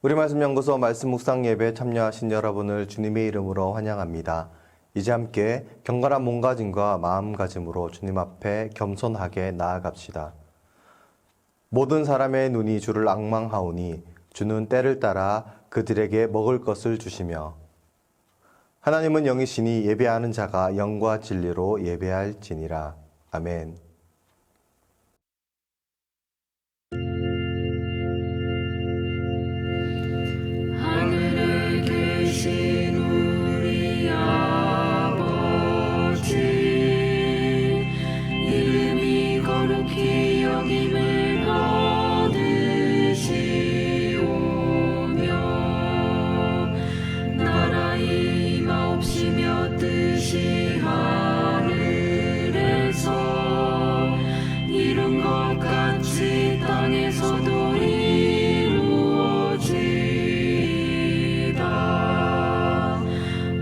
우리 말씀연구소 말씀 묵상 예배에 참여하신 여러분을 주님의 이름으로 환영합니다. 이제 함께 경건한 몸가짐과 마음가짐으로 주님 앞에 겸손하게 나아갑시다. 모든 사람의 눈이 주를 앙망하오니 주는 때를 따라 그들에게 먹을 것을 주시며 하나님은 영이시니 예배하는 자가 영과 진리로 예배할지니라. 아멘. 하늘에 계신 우리 아버지, 이름이 거룩히 여김을 받으시오며 나라의 임하옵시며 뜻이 하늘에서 이룬 것 같이 땅에서도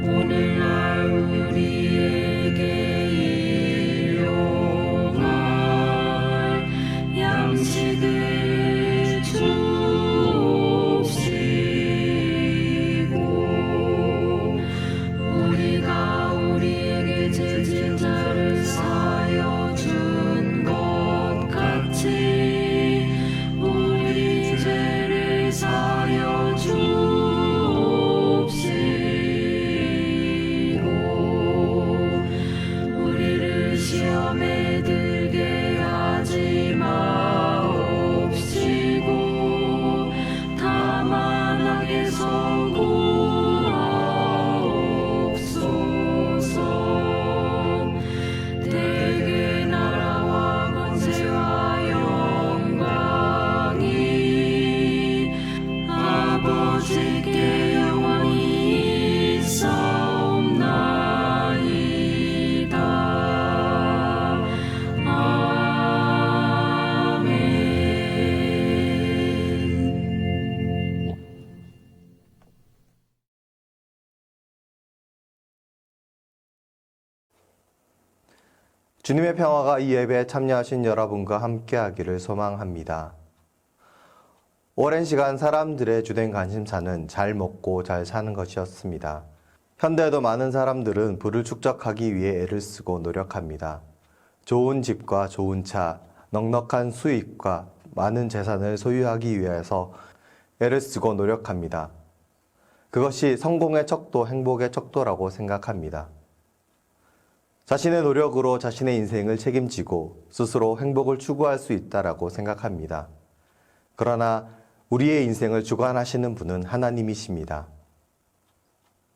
오늘날 우리에게 일용할 양식을 주옵시고 우리가 우리에게 죄진 자를 사하여 준 것 같이 우리 죄를 사하여 시험에 들게 하지 마옵시고 다만 악에서 구하옵소서. 대개 나라와 권세와 영광이 아버지께 영원히 있사옵나이다. 주님의 평화가 이 예배에 참여하신 여러분과 함께하기를 소망합니다. 오랜 시간 사람들의 주된 관심사는 잘 먹고 잘 사는 것이었습니다. 현대에도 많은 사람들은 부를 축적하기 위해 애를 쓰고 노력합니다. 좋은 집과 좋은 차, 넉넉한 수익과 많은 재산을 소유하기 위해서 애를 쓰고 노력합니다. 그것이 성공의 척도, 행복의 척도라고 생각합니다. 자신의 노력으로 자신의 인생을 책임지고 스스로 행복을 추구할 수 있다라고 생각합니다. 그러나 우리의 인생을 주관하시는 분은 하나님이십니다.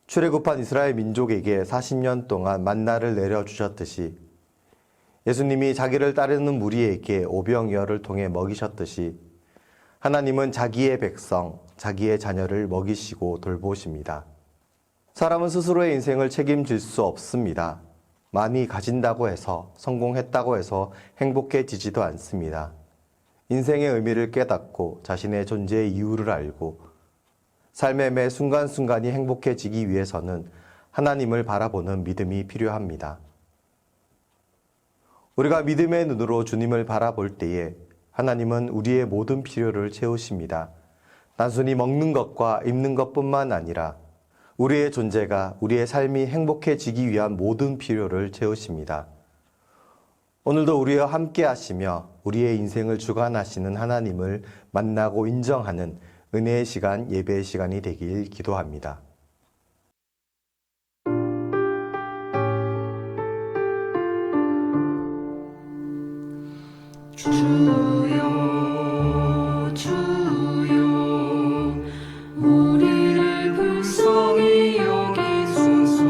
출애굽한 이스라엘 민족에게 40년 동안 만나를 내려주셨듯이 예수님이 자기를 따르는 무리에게 오병이어를 통해 먹이셨듯이 하나님은 자기의 백성, 자기의 자녀를 먹이시고 돌보십니다. 사람은 스스로의 인생을 책임질 수 없습니다. 많이 가진다고 해서 성공했다고 해서 행복해지지도 않습니다. 인생의 의미를 깨닫고 자신의 존재의 이유를 알고 삶의 매 순간순간이 행복해지기 위해서는 하나님을 바라보는 믿음이 필요합니다. 우리가 믿음의 눈으로 주님을 바라볼 때에 하나님은 우리의 모든 필요를 채우십니다. 단순히 먹는 것과 입는 것뿐만 아니라 우리의 존재가, 우리의 삶이 행복해지기 위한 모든 필요를 채우십니다. 오늘도 우리와 함께 하시며 우리의 인생을 주관하시는 하나님을 만나고 인정하는 은혜의 시간, 예배의 시간이 되길 기도합니다. 주여 주여 우리를 불쌍히 여기소서.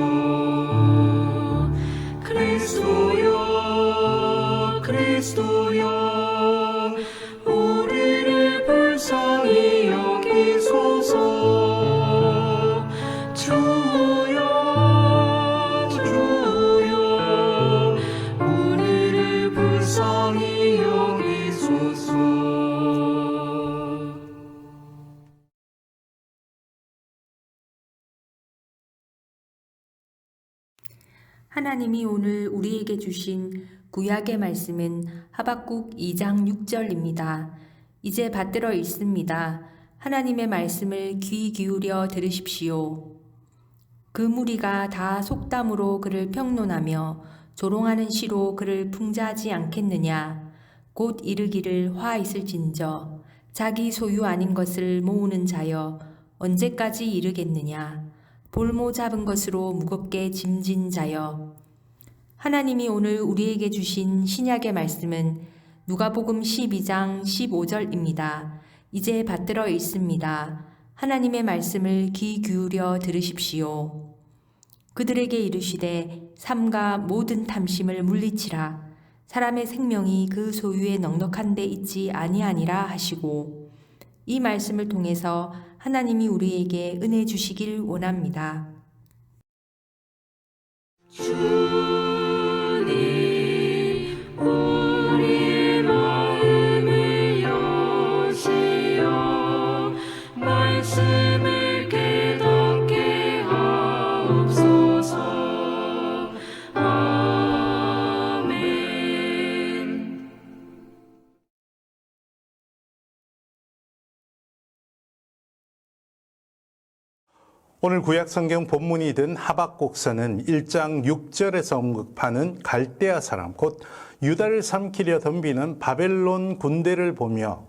그리스도여 그리스도여 우리를 불쌍히 여기소서. 주여 주여 우리를 불쌍히 여기소서. 하나님이 오늘 우리에게 주신 구약의 말씀은 하박국 2장 6절입니다. 이제 받들어 읽습니다. 하나님의 말씀을 귀 기울여 들으십시오. 그 무리가 다 속담으로 그를 평론하며 조롱하는 시로 그를 풍자하지 않겠느냐. 곧 이르기를 화 있을진저 자기 소유 아닌 것을 모으는 자여 언제까지 이르겠느냐. 볼모 잡은 것으로 무겁게 짐진 자여. 하나님이 오늘 우리에게 주신 신약의 말씀은 누가복음 12장 15절입니다. 이제 받들어 읽습니다. 하나님의 말씀을 귀 기울여 들으십시오. 그들에게 이르시되 삼가 모든 탐심을 물리치라. 사람의 생명이 그 소유에 넉넉한 데 있지 아니하니라 하시고, 이 말씀을 통해서 하나님이 우리에게 은혜 주시길 원합니다. 주님 우리 마음을 여시어 말씀을 깨닫게 하옵소서. 아멘. 오늘 구약성경 본문이 든 하박국서는 1장 6절에서 언급하는 갈대아 사람, 곧 유다를 삼키려 덤비는 바벨론 군대를 보며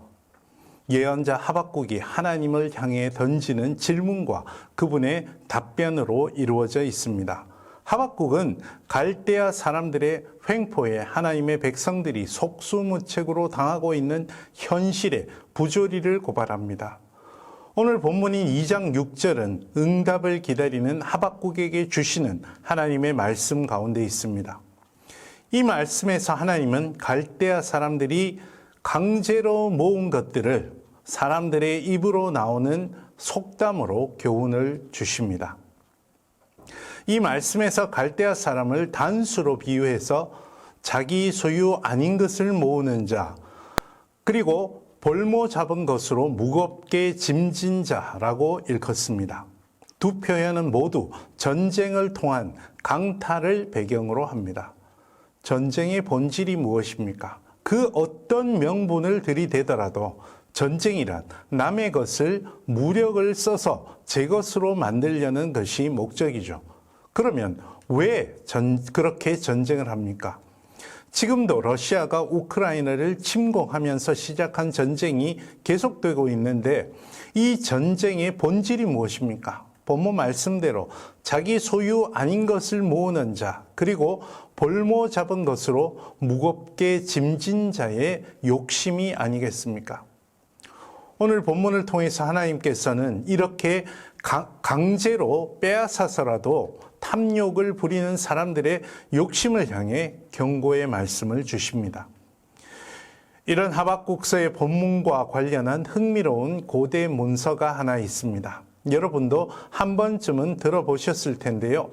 예언자 하박국이 하나님을 향해 던지는 질문과 그분의 답변으로 이루어져 있습니다. 하박국은 갈대아 사람들의 횡포에 하나님의 백성들이 속수무책으로 당하고 있는 현실의 부조리를 고발합니다. 오늘 본문인 2장 6절은 응답을 기다리는 하박국에게 주시는 하나님의 말씀 가운데 있습니다. 이 말씀에서 하나님은 갈대아 사람들이 강제로 모은 것들을 사람들의 입으로 나오는 속담으로 교훈을 주십니다. 이 말씀에서 갈대아 사람을 단수로 비유해서 자기 소유 아닌 것을 모으는 자, 그리고 볼모 잡은 것으로 무겁게 짐진 자라고 일컫습니다. 두 표현은 모두 전쟁을 통한 강탈을 배경으로 합니다. 전쟁의 본질이 무엇입니까? 그 어떤 명분을 들이대더라도 전쟁이란 남의 것을 무력을 써서 제 것으로 만들려는 것이 목적이죠. 그러면 왜 그렇게 전쟁을 합니까? 지금도 러시아가 우크라이나를 침공하면서 시작한 전쟁이 계속되고 있는데 이 전쟁의 본질이 무엇입니까? 본문 말씀대로 자기 소유 아닌 것을 모으는 자, 그리고 볼모 잡은 것으로 무겁게 짐진 자의 욕심이 아니겠습니까? 오늘 본문을 통해서 하나님께서는 이렇게 강제로 빼앗아서라도 탐욕을 부리는 사람들의 욕심을 향해 경고의 말씀을 주십니다. 이런 하박국서의 본문과 관련한 흥미로운 고대 문서가 하나 있습니다. 여러분도 한 번쯤은 들어보셨을 텐데요.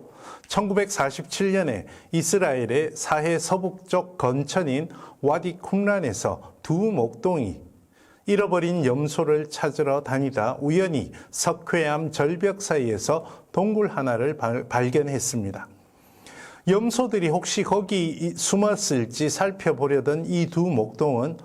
1947년에 이스라엘의 사해 서북쪽 건천인 와디 쿰란에서 두 목동이 잃어버린 염소를 찾으러 다니다 우연히 석회암 절벽 사이에서 동굴 하나를 발견했습니다. 염소들이 혹시 거기 숨었을지 살펴보려던 이 두 목동은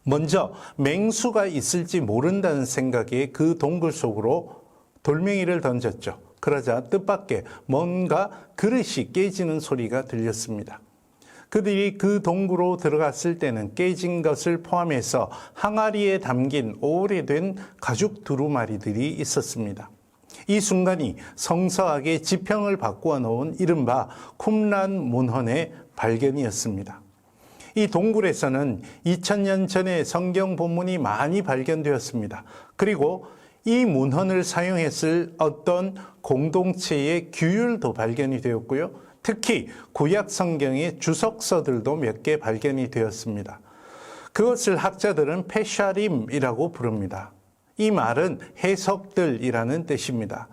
먼저 맹수가 있을지 모른다는 생각에 그 동굴 속으로 돌멩이를 던졌죠. 그러자 뜻밖의 뭔가 그릇이 깨지는 소리가 들렸습니다. 그들이 그 동굴로 들어갔을 때는 깨진 것을 포함해서 항아리에 담긴 오래된 가죽 두루마리들이 있었습니다. 이 순간이 성서학의 지평을 바꾸어 놓은 이른바 쿰란 문헌의 발견이었습니다. 이 동굴에서는 2000년 전에 성경 본문이 많이 발견되었습니다. 그리고 이 문헌을 사용했을 어떤 공동체의 규율도 발견이 되었고요. 특히 구약 성경의 주석서들도 몇 개 발견이 되었습니다. 그것을 학자들은 페샤림이라고 부릅니다. 이 말은 해석들이라는 뜻입니다.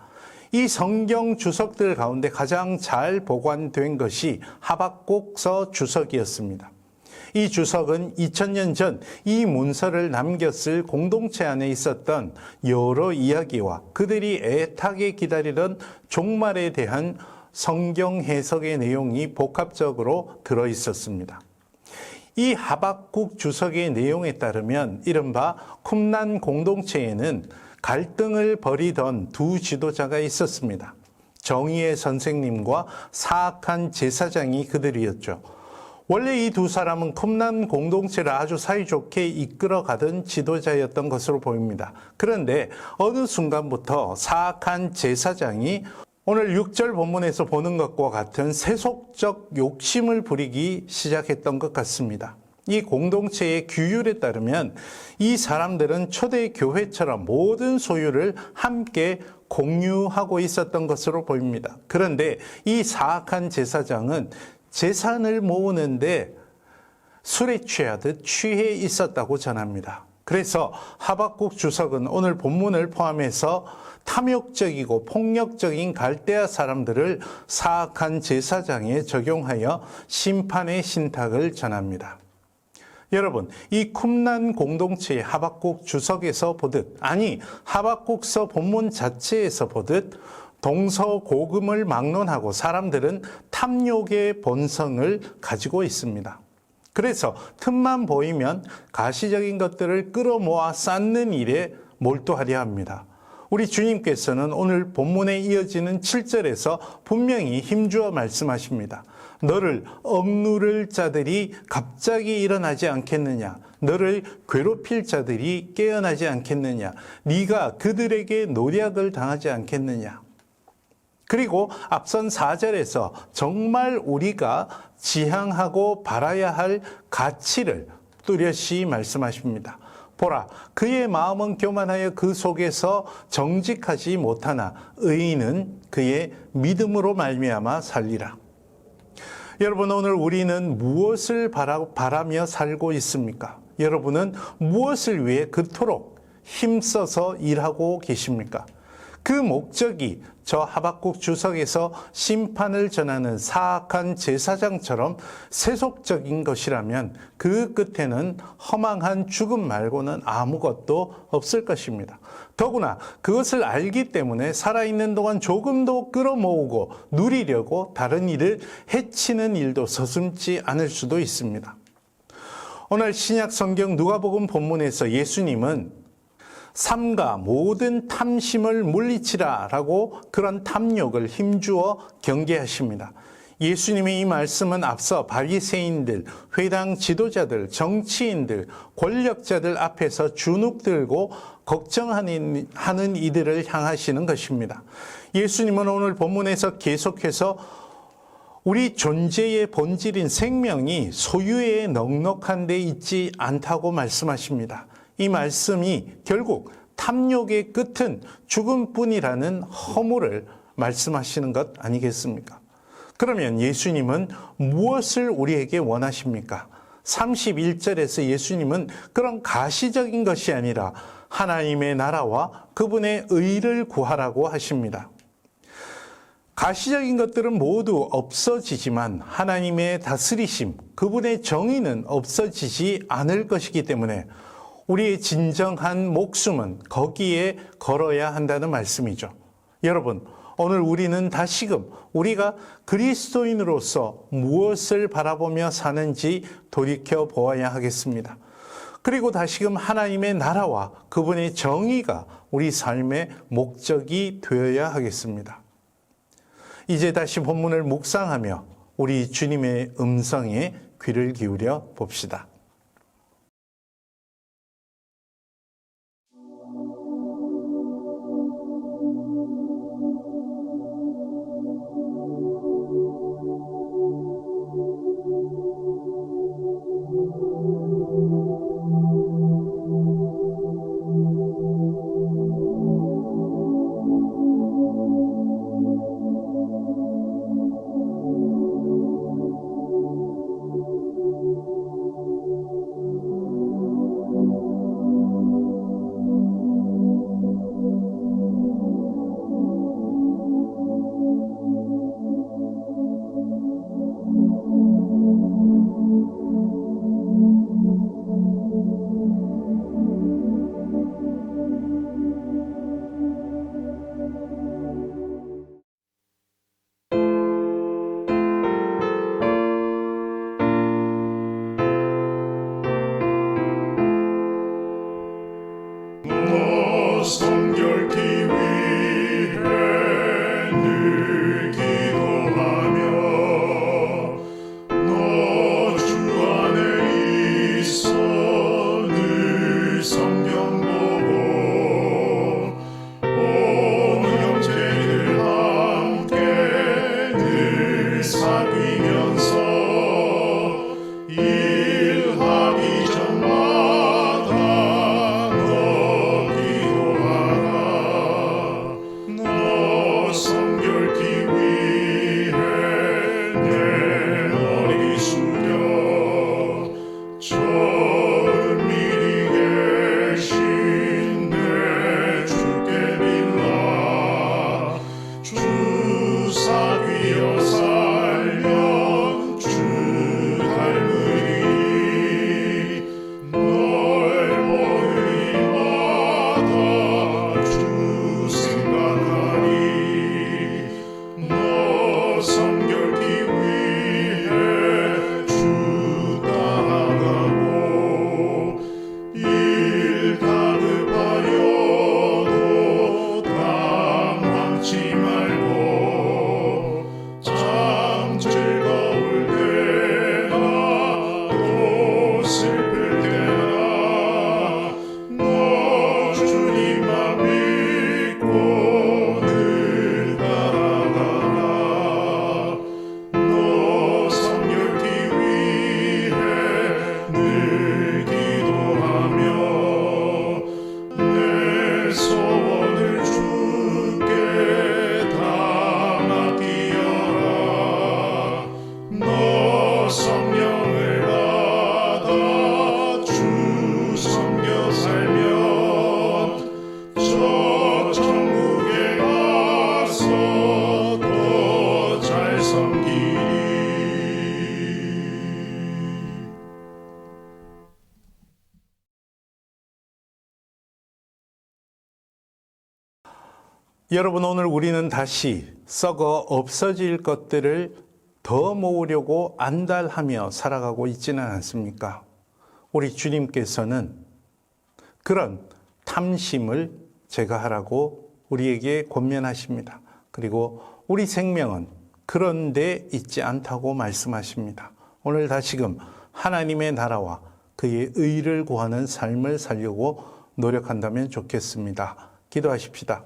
이 성경 주석들 가운데 가장 잘 보관된 것이 하박국서 주석이었습니다. 이 주석은 2000년 전 이 문서를 남겼을 공동체 안에 있었던 여러 이야기와 그들이 애타게 기다리던 종말에 대한 성경 해석의 내용이 복합적으로 들어 있었습니다. 이 하박국 주석의 내용에 따르면 이른바 쿰란 공동체에는 갈등을 벌이던 두 지도자가 있었습니다. 정의의 선생님과 사악한 제사장이 그들이었죠. 원래 이 두 사람은 쿰란 공동체를 아주 사이좋게 이끌어가던 지도자였던 것으로 보입니다. 그런데 어느 순간부터 사악한 제사장이 오늘 6절 본문에서 보는 것과 같은 세속적 욕심을 부리기 시작했던 것 같습니다. 이 공동체의 규율에 따르면 이 사람들은 초대 교회처럼 모든 소유를 함께 공유하고 있었던 것으로 보입니다. 그런데 이 사악한 제사장은 재산을 모으는데 술에 취하듯 취해 있었다고 전합니다. 그래서 하박국 주석은 오늘 본문을 포함해서 탐욕적이고 폭력적인 갈대아 사람들을 사악한 제사장에 적용하여 심판의 신탁을 전합니다. 여러분, 이 쿰란 공동체의 하박국 주석에서 보듯, 아니 하박국서 본문 자체에서 보듯 동서고금을 막론하고 사람들은 탐욕의 본성을 가지고 있습니다. 그래서 틈만 보이면 가시적인 것들을 끌어모아 쌓는 일에 몰두하려 합니다. 우리 주님께서는 오늘 본문에 이어지는 7절에서 분명히 힘주어 말씀하십니다. 너를 억누를 자들이 갑자기 일어나지 않겠느냐? 너를 괴롭힐 자들이 깨어나지 않겠느냐? 네가 그들에게 노략을 당하지 않겠느냐? 그리고 앞선 4절에서 정말 우리가 지향하고 바라야 할 가치를 뚜렷이 말씀하십니다. 보라, 그의 마음은 교만하여 그 속에서 정직하지 못하나 의인은 그의 믿음으로 말미암아 살리라. 여러분, 오늘 우리는 무엇을 바라며 살고 있습니까? 여러분은 무엇을 위해 그토록 힘써서 일하고 계십니까? 그 목적이 저 하박국 주석에서 심판을 전하는 사악한 제사장처럼 세속적인 것이라면 그 끝에는 허망한 죽음 말고는 아무것도 없을 것입니다. 더구나 그것을 알기 때문에 살아있는 동안 조금도 끌어모으고 누리려고 다른 일을 해치는 일도 서슴지 않을 수도 있습니다. 오늘 신약 성경 누가복음 본문에서 예수님은 삼가 모든 탐심을 물리치라 라고 그런 탐욕을 힘주어 경계하십니다. 예수님의 이 말씀은 앞서 바리새인들, 회당 지도자들, 정치인들, 권력자들 앞에서 주눅 들고 걱정하는 이들을 향하시는 것입니다. 예수님은 오늘 본문에서 계속해서 우리 존재의 본질인 생명이 소유에 넉넉한 데 있지 않다고 말씀하십니다. 이 말씀이 결국 탐욕의 끝은 죽음뿐이라는 허물을 말씀하시는 것 아니겠습니까? 그러면 예수님은 무엇을 우리에게 원하십니까? 31절에서 예수님은 그런 가시적인 것이 아니라 하나님의 나라와 그분의 의를 구하라고 하십니다. 가시적인 것들은 모두 없어지지만 하나님의 다스리심, 그분의 정의는 없어지지 않을 것이기 때문에 우리의 진정한 목숨은 거기에 걸어야 한다는 말씀이죠. 여러분, 오늘 우리는 다시금 우리가 그리스도인으로서 무엇을 바라보며 사는지 돌이켜 보아야 하겠습니다. 그리고 다시금 하나님의 나라와 그분의 정의가 우리 삶의 목적이 되어야 하겠습니다. 이제 다시 본문을 묵상하며 우리 주님의 음성에 귀를 기울여 봅시다. 사귀면서 일하기 전마다 너 기도하라. 너 성결케 위해 내 머리 숙여 저 은밀히 계신 내 주께 빌라. 주 사귀어 살면 주 닮으리. 널 보는 이마다 주 생각하리. 너 성결케 위해 주 따라가고 일 다급하여도 당황치 말고 참 즐거울 때나 또 슬플 때나 너 주님만 믿고 늘 따라가라. 너 성결케 위해 늘 기도하며 내 소원을 주께 다 맡기어라. 너 성령을 받아 주 섬겨 살면 저 천국에 가서 더 잘 섬기리. 여러분, 오늘 우리는 다시 썩어 없어질 것들을 더 모으려고 안달하며 살아가고 있지는 않습니까? 우리 주님께서는 그런 탐심을 제거하라고 우리에게 권면하십니다. 그리고 우리 생명은 그런 데 있지 않다고 말씀하십니다. 오늘 다시금 하나님의 나라와 그의 의를 구하는 삶을 살려고 노력한다면 좋겠습니다. 기도하십시다.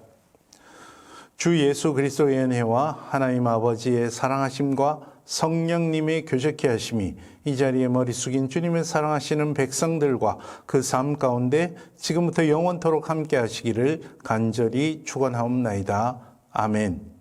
주 예수 그리스도의 은혜와 하나님 아버지의 사랑하심과 성령님의 교제케 하심이 이 자리에 머리 숙인 주님의 사랑하시는 백성들과 그 삶 가운데 지금부터 영원토록 함께 하시기를 간절히 축원하옵나이다. 아멘.